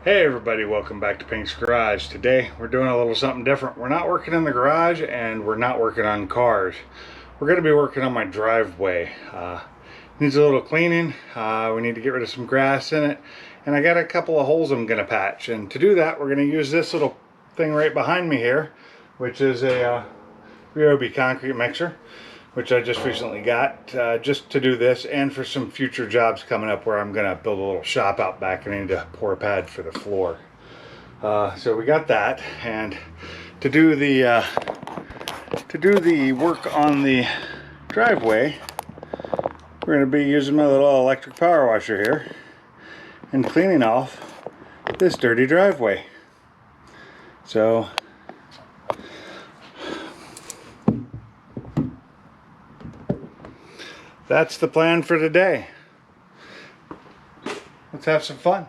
Hey everybody, welcome back to Pink's Garage. Today we're doing a little something different. We're not working in the garage and we're not working on cars. We're going to be working on my driveway. Needs a little cleaning. We need to get rid of some grass in it. And I got a couple of holes I'm going to patch. And to do that, we're going to use this little thing right behind me here, which is a Ryobi concrete mixer, which I just recently got just to do this and for some future jobs coming up where I'm gonna build a little shop out back and I need to pour a pad for the floor. So we got that, and to do the work on the driveway, we're gonna be using my little electric power washer here and cleaning off this dirty driveway. So that's the plan for today. Let's have some fun.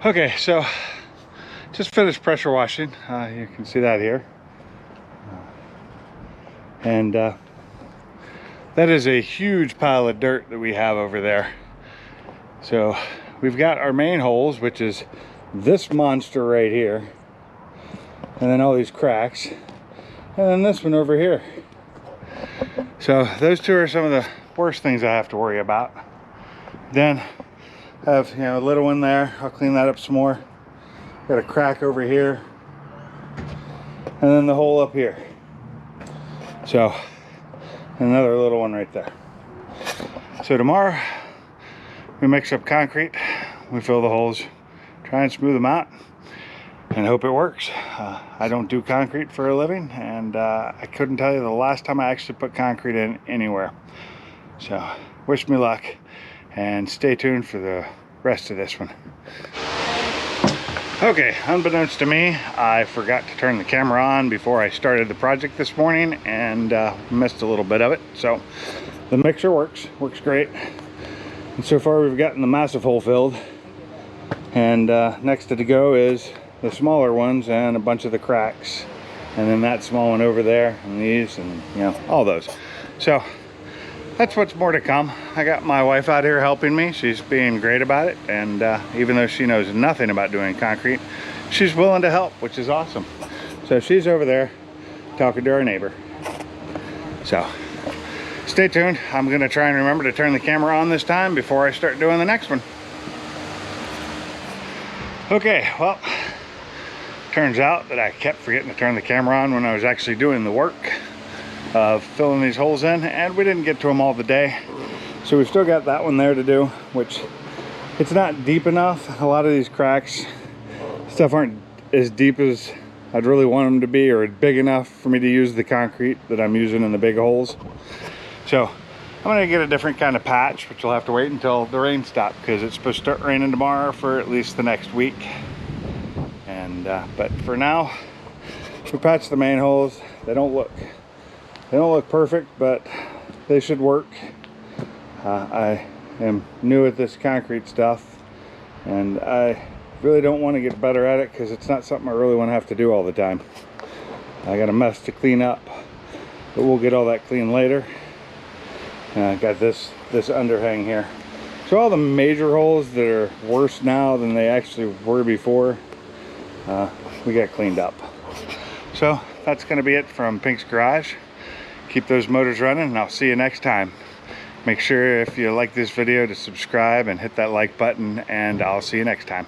Okay, so just finished pressure washing. You can see that here. And that is a huge pile of dirt that we have over there. So we've got our main holes, which is this monster right here, and then all these cracks, and then this one over here. So those two are some of the worst things I have to worry about. Then I have, you know, a little one there. I'll clean that up some more. Got a crack over here, and then the hole up here. So another little one right there. So tomorrow we mix up concrete, we fill the holes, try and smooth them out, and hope it works. I don't do concrete for a living, and I couldn't tell you the last time I actually put concrete in anywhere. So wish me luck, and stay tuned for the rest of this one. Okay, unbeknownst to me, I forgot to turn the camera on before I started the project this morning, and missed a little bit of it. So the mixer works great. And so far we've gotten the massive hole filled, and next to go is the smaller ones and a bunch of the cracks, and then that small one over there, and these, and you know, all those. So that's what's more to come. I got my wife out here helping me. She's being great about it, and even though she knows nothing about doing concrete, she's willing to help, which is awesome. So she's over there talking to our neighbor. So stay tuned. I'm gonna try and remember to turn the camera on this time before I start doing the next one. Okay, well, turns out that I kept forgetting to turn the camera on when I was actually doing the work of filling these holes in, and we didn't get to them all today. So we've still got that one there to do, which it's not deep enough. A lot of these cracks, stuff aren't as deep as I'd really want them to be, or big enough for me to use the concrete that I'm using in the big holes. So I'm gonna get a different kind of patch, which will have to wait until the rain stops, because it's supposed to start raining tomorrow for at least the next week. And but for now, we patched the main holes. They don't look perfect, but they should work. I am new at this concrete stuff, and I really don't want to get better at it because it's not something I really want to have to do all the time. I got a mess to clean up, but we'll get all that clean later. I got this underhang here. So all the major holes that are worse now than they actually were before, we got cleaned up. So that's going to be it from Pink's Garage. Keep those motors running, and I'll see you next time. Make sure, if you like this video, to subscribe and hit that like button, and I'll see you next time.